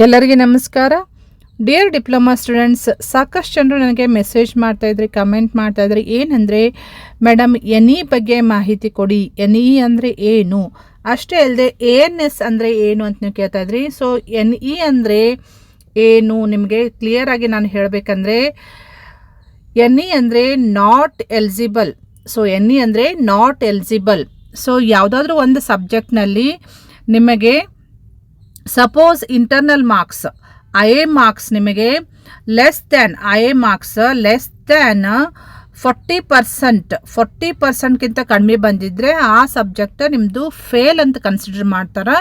ಎಲ್ಲರಿಗೆ ನಮಸ್ಕಾರ. Dear diploma students, ಸಾಕಷ್ಟು ಜನರು ನನಗೆ ಮೆಸೇಜ್ ಮಾಡ್ತಾಯಿದ್ರಿ, ಕಮೆಂಟ್ ಮಾಡ್ತಾಯಿದ್ರಿ. ಏನಂದರೆ ಮೇಡಮ್ NE ಬಗ್ಗೆ ಮಾಹಿತಿ ಕೊಡಿ, NE ಅಂದರೆ ಏನು, ಅಷ್ಟೇ ಅಲ್ಲದೆ ANS ಅಂದರೆ ಏನು ಅಂತ ನೀವು ಕೇಳ್ತಾಯಿದ್ರಿ. ಸೊ NE ಅಂದರೆ ಏನು ನಿಮಗೆ ಕ್ಲಿಯರಾಗಿ ನಾನು ಹೇಳಬೇಕಂದ್ರೆ, NE ಅಂದರೆ ನಾಟ್ ಎಲಿಜಿಬಲ್. ಸೊ NE ಅಂದರೆ ನಾಟ್ ಎಲಿಜಿಬಲ್. ಸೊ ಯಾವುದಾದ್ರೂ ಒಂದು ಸಬ್ಜೆಕ್ಟ್ನಲ್ಲಿ ನಿಮಗೆ suppose internal marks IA marks ನಿಮಗೆ less than IA marks less than 40%ಗಿಂತ ಕಡಿಮೆ ಬಂದಿದ್ದರೆ ಆ ಸಬ್ಜೆಕ್ಟ್ ನಿಮ್ಮದು ಫೇಲ್ ಅಂತ ಕನ್ಸಿಡರ್ ಮಾಡ್ತಾರೆ.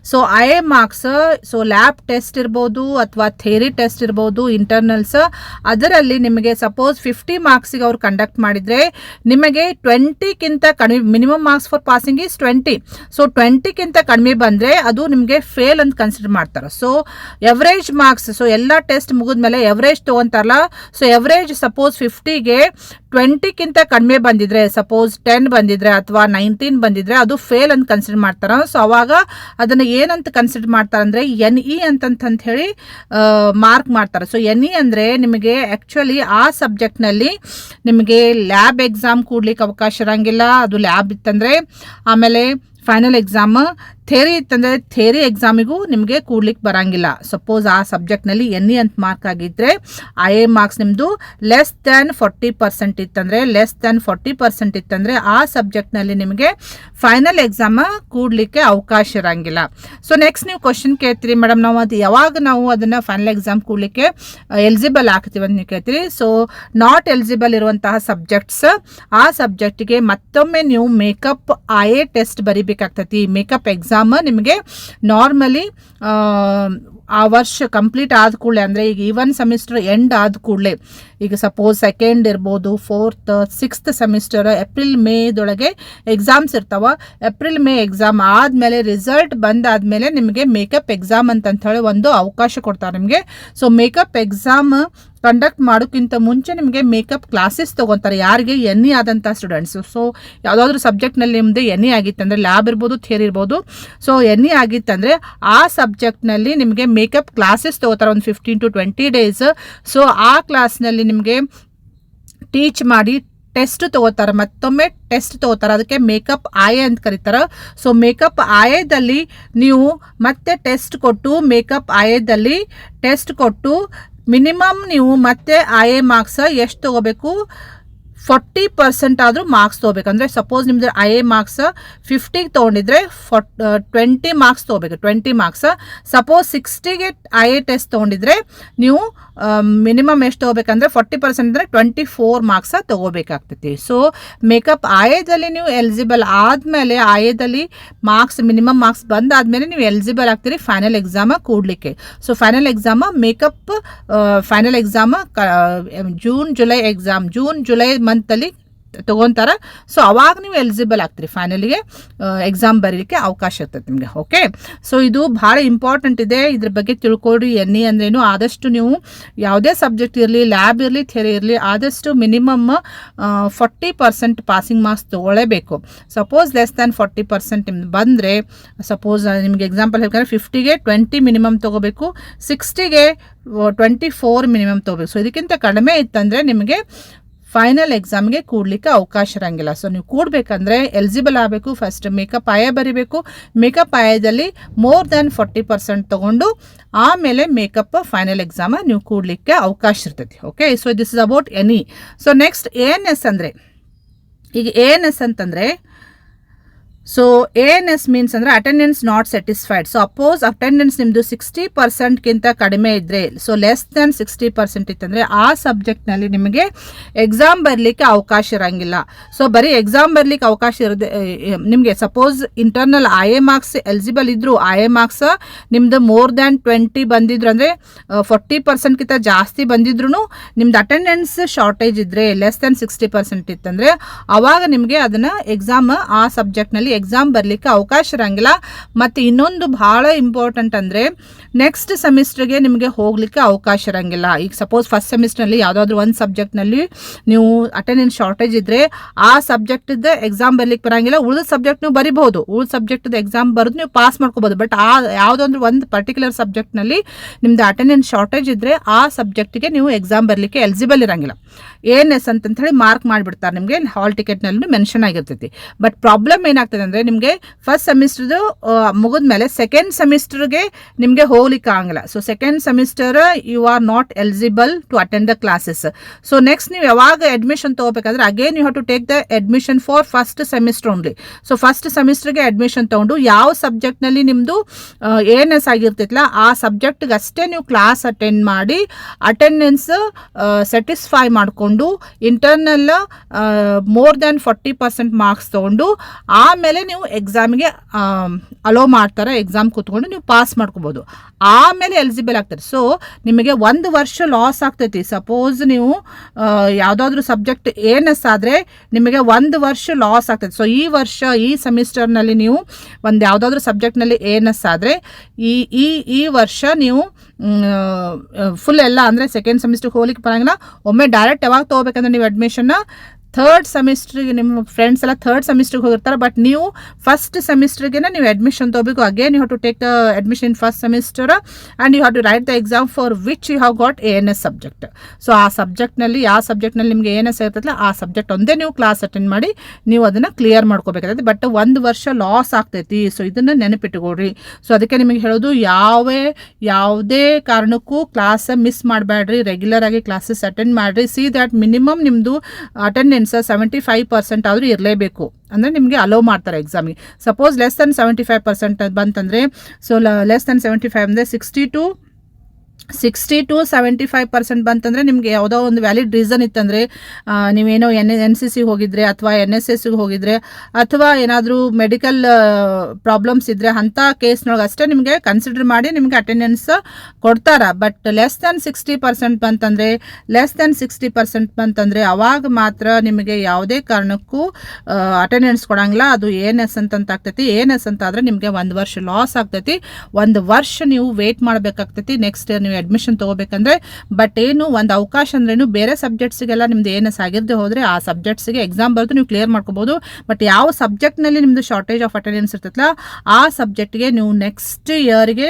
So IA marks, so lab test ಇರ್ಬೋದು ಅಥವಾ ಥಿಯರಿ ಟೆಸ್ಟ್ ಇರ್ಬೋದು, ಇಂಟರ್ನಲ್ಸ್, ಅದರಲ್ಲಿ ನಿಮಗೆ ಸಪೋಸ್ 50 ಮಾರ್ಕ್ಸಿಗೆ ಅವ್ರು ಕಂಡಕ್ಟ್ ಮಾಡಿದರೆ ನಿಮಗೆ 20ಗಿಂತ ಕಡಿಮೆ, minimum marks for passing is 20. So 20ಗಿಂತ ಕಡಿಮೆ ಬಂದರೆ ಅದು ನಿಮಗೆ ಫೇಲ್ ಅಂತ ಕನ್ಸಿಡರ್ ಮಾಡ್ತಾರೆ. ಸೊ ಎವರೇಜ್ ಮಾರ್ಕ್ಸ್, ಸೊ ಎಲ್ಲ ಟೆಸ್ಟ್ ಮುಗಿದ್ಮೇಲೆ ಎವರೇಜ್ ತೊಗೊತಾರಲ್ಲ, ಸೊ ಎವರೇಜ್ ಸಪೋಸ್ 50ಗೆ 20ಗಿಂತ ಕಡಿಮೆ ಬಂದಿದ್ರೆ, ಸಪೋಸ್ 10 ಬಂದಿದ್ರೆ ಅಥವಾ 19 ಬಂದಿದ್ರೆ ಅದು ಫೇಲ್ ಅಂತ ಕನ್ಸಿಡರ್ ಮಾಡ್ತಾರೆ. ಸೊ ಅವಾಗ ಅದನ್ನು ಏನಂತ ಕನ್ಸಿಡರ್ ಮಾಡ್ತಾರೆ ಅಂದರೆ NE ಅಂತ ಹೇಳಿ ಮಾರ್ಕ್ ಮಾಡ್ತಾರೆ. ಸೊ NE ಅಂದರೆ ನಿಮಗೆ ಆ್ಯಕ್ಚುಲಿ ಆ ಸಬ್ಜೆಕ್ಟ್ನಲ್ಲಿ ನಿಮಗೆ ಲ್ಯಾಬ್ ಎಕ್ಸಾಮ್ ಕೂಡ್ಲಿಕ್ಕೆ ಅವಕಾಶ ಇರೋಂಗಿಲ್ಲ, ಅದು ಲ್ಯಾಬ್ ಇತ್ತಂದರೆ. ಆಮೇಲೆ ಫೈನಲ್ ಎಕ್ಸಾಮ್, ಥೇರಿ ಇತ್ತಂದರೆ ಥೇರಿ ಎಕ್ಸಾಮಿಗೂ ನಿಮಗೆ ಕೂಡ್ಲಿಕ್ಕೆ ಬರೋಂಗಿಲ್ಲ. ಸಪೋಸ್ ಆ ಸಬ್ಜೆಕ್ಟ್ನಲ್ಲಿ NE ಅಂತ ಮಾರ್ಕ್ ಆಗಿದ್ದರೆ IA ಮಾರ್ಕ್ಸ್ ನಿಮ್ಮದು ಲೆಸ್ ದ್ಯಾನ್ 40% ಇತ್ತಂದರೆ, ಲೆಸ್ ದ್ಯಾನ್ 40% ಇತ್ತಂದರೆ ಆ ಸಬ್ಜೆಕ್ಟ್ನಲ್ಲಿ ನಿಮಗೆ ಫೈನಲ್ ಎಕ್ಸಾಮ್ ಕೂಡ್ಲಿಕ್ಕೆ ಅವಕಾಶ ಇರೋಂಗಿಲ್ಲ. ಸೊ ನೆಕ್ಸ್ಟ್ ನೀವು ಕ್ವಶನ್ ಕೇಳ್ತೀರಿ, ಮೇಡಮ್ ನಾವು ಅದು ಯಾವಾಗ ನಾವು ಅದನ್ನು ಫೈನಲ್ ಎಕ್ಸಾಮ್ ಕೂಡ್ಲಿಕ್ಕೆ ಎಲಿಜಿಬಲ್ ಆಗ್ತೀವಿ ಅಂತ ನೀವು ಕೇಳ್ತೀರಿ. ಸೊ ನಾಟ್ ಎಲಿಜಿಬಲ್ ಇರುವಂತಹ ಸಬ್ಜೆಕ್ಟ್ಸ್, ಆ ಸಬ್ಜೆಕ್ಟಿಗೆ ಮತ್ತೊಮ್ಮೆ ನೀವು ಮೇಕಪ್ IA ಟೆಸ್ಟ್ ಬರಿಬೇಕಾಗ್ತೈತಿ. ಮೇಕಪ್ ಎಕ್ಸಾಮ್ ನಿಮಗೆ ನಾರ್ಮಲಿ ಆ ವರ್ಷ ಕಂಪ್ಲೀಟ್ ಆದ ಕೂಡಲೇ, ಅಂದರೆ ಈಗ ಈವನ್ ಸೆಮಿಸ್ಟರ್ ಎಂಡ್ ಆದ ಕೂಡಲೇ, ಈಗ ಸಪೋಸ್ 2nd ಇರ್ಬೋದು, 4th 6th ಸೆಮಿಸ್ಟರ್ ಏಪ್ರಿಲ್ ಮೇದೊಳಗೆ ಎಕ್ಸಾಮ್ಸ್ ಇರ್ತಾವೆ. ಏಪ್ರಿಲ್ ಮೇ ಎಕ್ಸಾಮ್ ಆದಮೇಲೆ ರಿಸಲ್ಟ್ ಬಂದಾದಮೇಲೆ ನಿಮಗೆ ಮೇಕಪ್ ಎಕ್ಸಾಮ್ ಅಂತ ಹೇಳಿ ಒಂದು ಅವಕಾಶ ಕೊಡ್ತಾರೆ ನಿಮಗೆ. ಸೊ ಮೇಕಪ್ ಎಕ್ಸಾಮ್ ಕಂಡಕ್ಟ್ ಮಾಡೋಕ್ಕಿಂತ ಮುಂಚೆ ನಿಮಗೆ ಮೇಕಪ್ ಕ್ಲಾಸಸ್ ತೊಗೊತಾರೆ ಯಾರಿಗೆ NE ಆದಂಥ ಸ್ಟೂಡೆಂಟ್ಸು. ಸೊ ಯಾವುದಾದ್ರೂ ಸಬ್ಜೆಕ್ಟ್ನಲ್ಲಿ ನಿಮ್ಮದು NE ಆಗಿತ್ತಂದರೆ, ಲ್ಯಾಬ್ ಇರ್ಬೋದು, ಥಿಯರಿ ಇರ್ಬೋದು, ಸೊ NE ಆಗಿತ್ತಂದರೆ ಆ ಸಬ್ಜೆಕ್ಟ್ನಲ್ಲಿ ನಿಮಗೆ ಮೇಕಪ್ ಕ್ಲಾಸಸ್ ತೊಗೋತಾರೆ ಒಂದು 15 to 20 ಡೇಸ್. ಸೊ ಆ ಕ್ಲಾಸ್ನಲ್ಲಿ ನಿಮಗೆ ಟೀಚ್ ಮಾಡಿ ಟೆಸ್ಟ್ ತೊಗೋತಾರೆ, ಮತ್ತೊಮ್ಮೆ ಟೆಸ್ಟ್ ತೊಗೋತಾರೆ, ಅದಕ್ಕೆ ಮೇಕಪ್ IA ಅಂತ ಕರೀತಾರೆ. ಸೊ ಮೇಕಪ್ IAದಲ್ಲಿ ನೀವು ಮತ್ತೆ ಟೆಸ್ಟ್ ಕೊಟ್ಟು, ಮೇಕಪ್ IAದಲ್ಲಿ ಟೆಸ್ಟ್ ಕೊಟ್ಟು ಮಿನಿಮಮ್ ನೀವು ಮತ್ತೆ IA ಮಾರ್ಕ್ಸ್ ಎಷ್ಟು ತೊಗೋಬೇಕು, 40% ಆದರೂ ಮಾರ್ಕ್ಸ್ ತೊಗೋಬೇಕು. ಅಂದರೆ ಸಪೋಸ್ ನಿಮ್ಮದು IA ಮಾರ್ಕ್ಸ್ 50ಗೆ ತೊಗೊಂಡಿದ್ರೆ 20 ಮಾರ್ಕ್ಸ್ ತೊಗೋಬೇಕು, 20 ಮಾರ್ಕ್ಸ್. ಸಪೋಸ್ 60ಗೆ IA ಟೆಸ್ಟ್ ತೊಗೊಂಡಿದ್ರೆ ನೀವು ಮಿನಿಮಮ್ ಎಷ್ಟು ತೊಗೋಬೇಕಂದ್ರೆ 40% ಅಂದರೆ 24 ಮಾರ್ಕ್ಸ್ ತೊಗೋಬೇಕಾಗ್ತೈತಿ. ಸೊ ಮೇಕಪ್ IAದಲ್ಲಿ ನೀವು ಎಲಿಜಿಬಲ್ ಆದಮೇಲೆ, IAದಲ್ಲಿ ಮಾರ್ಕ್ಸ್ ಮಿನಿಮಮ್ ಮಾರ್ಕ್ಸ್ ಬಂದಾದಮೇಲೆ ನೀವು ಎಲಿಜಿಬಲ್ ಆಗ್ತೀರಿ ಫೈನಲ್ ಎಕ್ಸಾಮ ಕೂಡಲಿಕ್ಕೆ. So final exam makeup final exam June July ಮಂತಲ್ಲಿ ತೊಗೊತಾರೆ. ಸೊ ಅವಾಗ ನೀವು ಎಲಿಜಿಬಲ್ ಆಗ್ತೀರಿ, ಫೈನಲಿಗೆ ಎಕ್ಸಾಮ್ ಬರೀಲಿಕ್ಕೆ ಅವಕಾಶ ಇರ್ತದೆ ನಿಮಗೆ. ಓಕೆ, ಸೊ ಇದು ಭಾಳ ಇಂಪಾರ್ಟೆಂಟ್ ಇದೆ, ಇದ್ರ ಬಗ್ಗೆ ತಿಳ್ಕೊಳ್ರಿ. NE ಅಂದ್ರೇನು, ಆದಷ್ಟು ನೀವು ಯಾವುದೇ ಸಬ್ಜೆಕ್ಟ್ ಇರಲಿ, ಲ್ಯಾಬ್ ಇರಲಿ, ಥಿಯರಿ ಇರಲಿ, ಆದಷ್ಟು ಮಿನಿಮಮ್ 40% ಪಾಸಿಂಗ್ ಮಾರ್ಕ್ಸ್ ತೊಗೊಳ್ಳೇಬೇಕು. ಸಪೋಸ್ ಲೆಸ್ ದ್ಯಾನ್ 40% ನಿಮ್ದು ಬಂದರೆ, ಸಪೋಸ್ ನಿಮಗೆ ಎಕ್ಸಾಂಪಲ್ ಹೇಳ್ಕೊಂಡ್ರೆ 50ಗೆ 20 ಮಿನಿಮಮ್ ತೊಗೋಬೇಕು, 60ಗೆ 24 ಮಿನಿಮಮ್ ತೊಗೋಬೇಕು. ಸೊ ಇದಕ್ಕಿಂತ ಕಡಿಮೆ ಇತ್ತಂದರೆ ನಿಮಗೆ ಫೈನಲ್ ಎಕ್ಸಾಮ್ಗೆ ಕೂಡಲಿಕ್ಕೆ ಅವಕಾಶ ಇರೋಂಗಿಲ್ಲ. ಸೊ ನೀವು ಕೂಡಬೇಕಂದ್ರೆ ಎಲಿಜಿಬಲ್ ಆಗಬೇಕು, ಫಸ್ಟ್ ಮೇಕಪ್ IA ಬರೀಬೇಕು. ಮೇಕಪ್ IAದಲ್ಲಿ ಮೋರ್ ದ್ಯಾನ್ 40% ತೊಗೊಂಡು ಆಮೇಲೆ ಮೇಕಪ್ ಫೈನಲ್ ಎಕ್ಸಾಮ ನೀವು ಕೂಡಲಿಕ್ಕೆ ಅವಕಾಶ ಇರ್ತೈತಿ. Okay, so this is about NE. So next ANS ಅಂದರೆ, ಈಗ ANS ಅಂತಂದರೆ, ಸೊ ANS ಮೀನ್ಸ್ ಅಂದರೆ attendance not satisfied. So oppose attendance ನಿಮ್ಮದು 60%ಗಿಂತ ಕಡಿಮೆ ಇದ್ದರೆ, ಸೊ ಲೆಸ್ ದ್ಯಾನ್ 60% ಇತ್ತಂದರೆ ಆ ಸಬ್ಜೆಕ್ಟ್ನಲ್ಲಿ ನಿಮಗೆ ಎಕ್ಸಾಮ್ ಬರಲಿಕ್ಕೆ ಅವಕಾಶ ಇರೋಂಗಿಲ್ಲ. ಸೊ ಬರೀ ಎಕ್ಸಾಮ್ ಬರಲಿಕ್ಕೆ ಅವಕಾಶ ಇರೋದೆ ನಿಮಗೆ. Suppose internal IA marks eligible ಇದ್ದರು, IA ಮಾರ್ಕ್ಸ್ ನಿಮ್ಮದು ಮೋರ್ ದ್ಯಾನ್ 20 ಬಂದಿದ್ರು, ಅಂದರೆ 40%ಗಿಂತ ಜಾಸ್ತಿ ಬಂದಿದ್ರು ನಿಮ್ದು ಅಟೆಂಡೆನ್ಸ್ ಶಾರ್ಟೇಜ್ ಇದ್ದರೆ, ಲೆಸ್ ದ್ಯಾನ್ 60% ಇತ್ತಂದರೆ ಆವಾಗ ನಿಮಗೆ ಅದನ್ನು ಎಕ್ಸಾಮ್ ಆ ಸಬ್ಜೆಕ್ಟ್ನಲ್ಲಿ ಎಕ್ಸಾಮ್ ಬರಲಿಕ್ಕೆ ಅವಕಾಶ ಇರೋಂಗಿಲ್ಲ. ಮತ್ತು ಇನ್ನೊಂದು ಭಾಳ ಇಂಪಾರ್ಟೆಂಟ್ ಅಂದರೆ ನೆಕ್ಸ್ಟ್ ಸೆಮಿಸ್ಟ್ರಿಗೆ ನಿಮಗೆ ಹೋಗಲಿಕ್ಕೆ ಅವಕಾಶ ಇರೋಂಗಿಲ್ಲ. ಈಗ ಸಪೋಸ್ ಫಸ್ಟ್ ಸೆಮಿಸ್ಟ್ರಲ್ಲಿ ಯಾವುದಾದ್ರೂ ಒಂದು ಸಬ್ಜೆಕ್ಟ್ನಲ್ಲಿ ನೀವು ಅಟೆಂಡೆನ್ಸ್ ಶಾರ್ಟೇಜ್ ಇದ್ದರೆ ಆ ಸಬ್ಜೆಕ್ಟಿದ್ದು ಎಕ್ಸಾಮ್ ಬರಲಿಕ್ಕೆ ಬರೋಂಗಿಲ್ಲ. ಉಳಿದ ಸಬ್ಜೆಕ್ಟ್ ನೀವು ಬರಿಬೋದು, ಉಳಿದ ಸಬ್ಜೆಕ್ಟ್ದು ಎಕ್ಸಾಮ್ ಬರೆದು ನೀವು ಪಾಸ್ ಮಾಡ್ಕೋಬೋದು. ಬಟ್ ಯಾವುದಾದ್ರೂ ಒಂದು ಪರ್ಟಿಕ್ಯುಲರ್ ಸಬ್ಜೆಕ್ಟ್ನಲ್ಲಿ ನಿಮ್ಮದು ಅಟೆಂಡೆನ್ಸ್ ಶಾರ್ಟೇಜ್ ಇದ್ದರೆ ಆ ಸಬ್ಜೆಕ್ಟಿಗೆ ನೀವು ಎಕ್ಸಾಮ್ ಬರಲಿಕ್ಕೆ ಎಲಿಜಿಬಲ್ ಇರೋಂಗಿಲ್ಲ. ANS ಅಂತಂಥೇಳಿ ಮಾರ್ಕ್ ಮಾಡಿಬಿಡ್ತಾರೆ, ನಿಮಗೆ ಹಾಲ್ ಟಿಕೆಟ್ನಲ್ಲಿ ಮೆನ್ಷನ್ ಆಗಿರ್ತೈತಿ. ಬಟ್ ಪ್ರಾಬ್ಲಮ್ ಏನಾಗ್ತದೆ ಅಂದರೆ ನಿಮಗೆ ಫಸ್ಟ್ ಸೆಮಿಸ್ಟರ್ದು ಮುಗಿದ ಮೇಲೆ ಸೆಕೆಂಡ್ ಸೆಮಿಸ್ಟರ್ಗೆ ನಿಮಗೆ ಹೋಗ್ಲಿಕ್ಕೆ ಆಗಂಗಿಲ್ಲ. So second semester you are not eligible to attend the classes. So next ನೀವು ಯಾವಾಗ ಅಡ್ಮಿಷನ್ ತೊಗೋಬೇಕಾದ್ರೆ again you have to take the admission for first semester only. So first ಸೆಮಿಸ್ಟರ್ಗೆ ಅಡ್ಮಿಷನ್ ತೊಗೊಂಡು ಯಾವ ಸಬ್ಜೆಕ್ಟ್ನಲ್ಲಿ ನಿಮ್ಮದು ANS ಆಗಿರ್ತೈತಲ್ಲ ಆ ಸಬ್ಜೆಕ್ಟ್ಗೆ ಅಷ್ಟೇ ನೀವು ಕ್ಲಾಸ್ ಅಟೆಂಡ್ ಮಾಡಿ ಅಟೆಂಡೆನ್ಸ್ ಸ್ಯಾಟಿಸ್ಫೈ ಮಾಡಿಕೊಂಡು ಇಂಟರ್ನಲ್ ಮೋರ್ ದ್ಯಾನ್ 40% ಮಾರ್ಕ್ಸ್ ತೊಗೊಂಡು ಆಮೇಲೆ ನೀವು ಎಕ್ಸಾಮಿಗೆ ಅಲೋ ಮಾಡ್ತಾರೆ. ಎಕ್ಸಾಮ್ ಕೂತ್ಕೊಂಡು ನೀವು ಪಾಸ್ ಮಾಡ್ಕೋಬೋದು, ಆಮೇಲೆ ಎಲಿಜಿಬಲ್ ಆಗ್ತಾರೆ. ಸೊ ನಿಮಗೆ 1 ವರ್ಷ ಲಾಸ್ ಆಗ್ತೈತಿ. ಸಪೋಸ್ ನೀವು ಯಾವುದಾದ್ರೂ ಸಬ್ಜೆಕ್ಟ್ ANS ಆದರೆ ನಿಮಗೆ 1 ವರ್ಷ ಲಾಸ್ ಆಗ್ತೈತಿ. ಸೊ ಈ ವರ್ಷ ಈ ಸೆಮಿಸ್ಟರ್ನಲ್ಲಿ ನೀವು ಒಂದು ಯಾವುದಾದ್ರೂ ಸಬ್ಜೆಕ್ಟ್ನಲ್ಲಿ ANS ಆದರೆ ಈ ವರ್ಷ ನೀವು ಫುಲ್ ಎಲ್ಲ ಅಂದರೆ ಸೆಕೆಂಡ್ ಸೆಮಿಸ್ಟರ್ಗೆ ಹೋಗ್ಲಿಕ್ಕೆ ಬರೋಂಗಿಲ್ಲ. ಒಮ್ಮೆ ಡೈರೆಕ್ಟ್ ಯಾವಾಗ ತೊಗೋಬೇಕಂದ್ರೆ ನೀವು ಅಡ್ಮಿಷನ್ನ ಥರ್ಡ್ ಸೆಮಿಸ್ಟ್ರಿಗೆ ನಿಮ್ಮ ಫ್ರೆಂಡ್ಸ್ ಎಲ್ಲ ಥರ್ಡ್ ಸೆಮಿಸ್ಟ್ರಿಗೆ ಹೋಗಿರ್ತಾರೆ. ಬಟ್ ನೀವು ಫಸ್ಟ್ ಸೆಮಿಸ್ಟ್ರಿಗೆ ನೀವು ಅಡ್ಮಿಷನ್ ತೊಗೋಬೇಕು. Again you have to take the admission in first semester and you have to write the exam for which you have got ANS subject. So ಆ ಸಬ್ಜೆಕ್ಟ್ನಲ್ಲಿ ಯಾವ ಸಬ್ಜೆಕ್ಟ್ನಲ್ಲಿ ನಿಮಗೆ ANS ಇರ್ತೈತಲ್ಲ ಆ ಸಬ್ಜೆಕ್ಟ್ ಒಂದೇ ನೀವು ಕ್ಲಾಸ್ ಅಟೆಂಡ್ ಮಾಡಿ ನೀವು ಅದನ್ನು ಕ್ಲಿಯರ್ ಮಾಡ್ಕೋಬೇಕಾಗ್ತದೆ. ಬಟ್ 1 ವರ್ಷ ಲಾಸ್ ಆಗ್ತೈತಿ. ಸೊ ಇದನ್ನು ನೆನಪಿಟ್ಟುಕೊಡ್ರಿ. ಸೊ ಅದಕ್ಕೆ ನಿಮಗೆ ಹೇಳೋದು ಯಾವುದೇ ಕಾರಣಕ್ಕೂ ಕ್ಲಾಸ್ ಮಿಸ್ ಮಾಡಬೇಡ್ರಿ. ರೆಗ್ಯುಲರ್ ಆಗಿ ಕ್ಲಾಸಸ್ ಅಟೆಂಡ್ ಮಾಡಿರಿ. ಸಿ ದ್ಯಾಟ್ ಮಿನಿಮಮ್ ನಿಮ್ಮದು ಅಟೆಂಡೆನ್ಸ್ 75% ಆದರೂ ಇರಲೇಬೇಕು. ಅಂದರೆ ನಿಮಗೆ ಅಲೋ ಮಾಡ್ತಾರೆ ಎಕ್ಸಾಮಿಗೆ. ಸಪೋಸ್ ಲೆಸ್ ದೆನ್ 75% ಬಂತಂದರೆ, ಸೊ ಲೆಸ್ ದೆನ್ 75 ಅಂದರೆ 60 to 75% ಬಂತಂದರೆ ನಿಮಗೆ ಯಾವುದೋ ಒಂದು ವ್ಯಾಲಿಡ್ ರೀಸನ್ ಇತ್ತಂದರೆ ನೀವೇನೋ NCC ಹೋಗಿದ್ರೆ ಅಥವಾ NSSಗೆ ಹೋಗಿದ್ರೆ ಅಥವಾ ಏನಾದರೂ ಮೆಡಿಕಲ್ ಪ್ರಾಬ್ಲಮ್ಸ್ ಇದ್ದರೆ ಅಂಥ ಕೇಸ್ನೊಳಗೆ ಅಷ್ಟೇ ನಿಮಗೆ ಕನ್ಸಿಡರ್ ಮಾಡಿ ನಿಮಗೆ ಅಟೆಂಡೆನ್ಸ್ ಕೊಡ್ತಾರೆ. ಬಟ್ ಲೆಸ್ ದೆನ್ 60% ಬಂತಂದರೆ ಅವಾಗ ಮಾತ್ರ ನಿಮಗೆ ಯಾವುದೇ ಕಾರಣಕ್ಕೂ ಅಟೆಂಡೆನ್ಸ್ ಕೊಡೋಂಗಿಲ್ಲ. ಅದು ANS ಆಗ್ತೈತಿ. ANS ಅಂತ ಆದರೆ ನಿಮಗೆ 1 ವರ್ಷ ಲಾಸ್ ಆಗ್ತೈತಿ. 1 ವರ್ಷ ನೀವು ವೇಟ್ ಮಾಡಬೇಕಾಗ್ತೈತಿ ನೆಕ್ಸ್ಟ್ ನೀವು ಅಡ್ಮಿಷನ್ ತೊಗೋಬೇಕಂದ್ರೆ. ಬಟ್ ಏನು ಒಂದು ಅವಕಾಶ ಅಂದ್ರೇನು, ಬೇರೆ ಸಬ್ಜೆಕ್ಟ್ಸಿಗೆಲ್ಲ ನಿಮ್ದು ANS ಆಗಿರದೆ ಹೋದರೆ ಆ ಸಬ್ಜೆಕ್ಟ್ಸಿಗೆ ಎಕ್ಸಾಮ್ ಬರೆದು ನೀವು ಕ್ಲಿಯರ್ ಮಾಡ್ಕೋಬೋದು. ಬಟ್ ಯಾವ ಸಬ್ಜೆಕ್ಟ್ನಲ್ಲಿ ನಿಮ್ಮದು ಶಾರ್ಟೇಜ್ ಆಫ್ ಅಟೆಂಡೆನ್ಸ್ ಇರ್ತೈತಲ್ಲ ಆ ಸಬ್ಜೆಕ್ಟ್ಗೆ ನೀವು ನೆಕ್ಸ್ಟ್ ಇಯರ್ಗೆ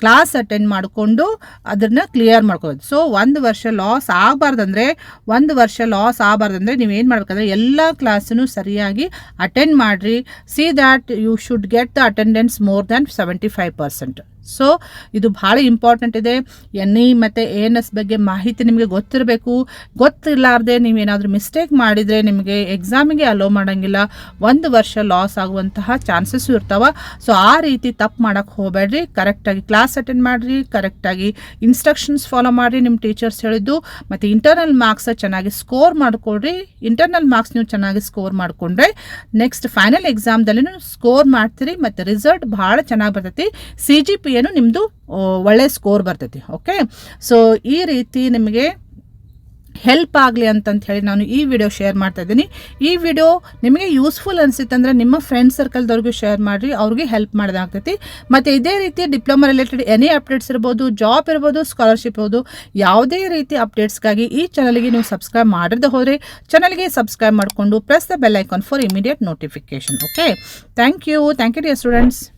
ಕ್ಲಾಸ್ ಅಟೆಂಡ್ ಮಾಡಿಕೊಂಡು ಅದನ್ನು ಕ್ಲಿಯರ್ ಮಾಡ್ಕೋಬೋದು. ಸೊ 1 ವರ್ಷ ಲಾಸ್ ಆಗಬಾರ್ದಂದ್ರೆ ನೀವೇನು ಮಾಡ್ಬೇಕಂದ್ರೆ ಎಲ್ಲ ಕ್ಲಾಸನ್ನು ಸರಿಯಾಗಿ ಅಟೆಂಡ್ ಮಾಡಿರಿ. See that you should get the attendance more than 75%. So ಇದು ಭಾಳ ಇಂಪಾರ್ಟೆಂಟ್ ಇದೆ. NE ಮತ್ತು ANS ಬಗ್ಗೆ ಮಾಹಿತಿ ನಿಮಗೆ ಗೊತ್ತಿರಬೇಕು. ಗೊತ್ತಿರಲಾರ್ದೆ ನೀವೇನಾದರೂ ಮಿಸ್ಟೇಕ್ ಮಾಡಿದರೆ ನಿಮಗೆ ಎಕ್ಸಾಮಿಗೆ ಅಲೋ ಮಾಡೋಂಗಿಲ್ಲ. 1 ವರ್ಷ ಲಾಸ್ ಆಗುವಂತಹ ಚಾನ್ಸಸ್ಸು ಇರ್ತಾವೆ. ಸೊ ಆ ರೀತಿ ತಪ್ಪು ಮಾಡೋಕ್ಕೆ ಹೋಗಬೇಡ್ರಿ. ಕರೆಕ್ಟಾಗಿ ಕ್ಲಾಸ್ ಅಟೆಂಡ್ ಮಾಡಿರಿ, ಕರೆಕ್ಟಾಗಿ ಇನ್ಸ್ಟ್ರಕ್ಷನ್ಸ್ ಫಾಲೋ ಮಾಡಿರಿ ನಿಮ್ಮ ಟೀಚರ್ಸ್ ಹೇಳಿದ್ದು. ಮತ್ತು ಇಂಟರ್ನಲ್ ಮಾರ್ಕ್ಸ್ ಚೆನ್ನಾಗಿ ಸ್ಕೋರ್ ಮಾಡಿಕೊಡ್ರಿ. ಇಂಟರ್ನಲ್ ಮಾರ್ಕ್ಸ್ ನೀವು ಚೆನ್ನಾಗಿ ಸ್ಕೋರ್ ಮಾಡಿಕೊಂಡ್ರೆ ನೆಕ್ಸ್ಟ್ ಫೈನಲ್ ಎಕ್ಸಾಮ್ದಲ್ಲಿ ಸ್ಕೋರ್ ಮಾಡ್ತೀರಿ ಮತ್ತು ರಿಸಲ್ಟ್ ಭಾಳ ಚೆನ್ನಾಗಿ ಬರ್ತೈತಿ. CGPA ನಿಮ್ಮದು ಒಳ್ಳೆ ಸ್ಕೋರ್ ಬರ್ತೈತಿ. ಓಕೆ, ಸೊ ಈ ರೀತಿ ನಿಮಗೆ ಹೆಲ್ಪ್ ಆಗಲಿ ಅಂತಂತ ಹೇಳಿ ನಾನು ಈ ವಿಡಿಯೋ ಶೇರ್ ಮಾಡ್ತಾ ಇದ್ದೀನಿ. ಈ ವಿಡಿಯೋ ನಿಮಗೆ ಯೂಸ್ಫುಲ್ ಅನಿಸಿತ್ತಂದರೆ ನಿಮ್ಮ ಫ್ರೆಂಡ್ ಸರ್ಕಲ್ದವ್ರಿಗೂ ಶೇರ್ ಮಾಡಿರಿ, ಅವ್ರಿಗೆ ಹೆಲ್ಪ್ ಮಾಡೋದಾಗ್ತೈತಿ. ಮತ್ತು ಇದೇ ರೀತಿ ಡಿಪ್ಲೊಮಾ ರಿಲೇಟೆಡ್ ಎನಿ ಅಪ್ಡೇಟ್ಸ್ ಇರ್ಬೋದು, ಜಾಬ್ ಇರ್ಬೋದು, ಸ್ಕಾಲರ್ಶಿಪ್ ಇರ್ಬೋದು, ಯಾವುದೇ ರೀತಿ ಅಪ್ಡೇಟ್ಸ್ಗಾಗಿ ಈ ಚಾನಲ್ಗೆ ನೀವು ಸಬ್ಸ್ಕ್ರೈಬ್ ಮಾಡಿರದೆ ಹೋದರೆ ಚಾನಲ್ಗೆ ಸಬ್ಸ್ಕ್ರೈಬ್ ಮಾಡಿಕೊಂಡು press the bell icon for immediate notification. Okay, thank you dear students.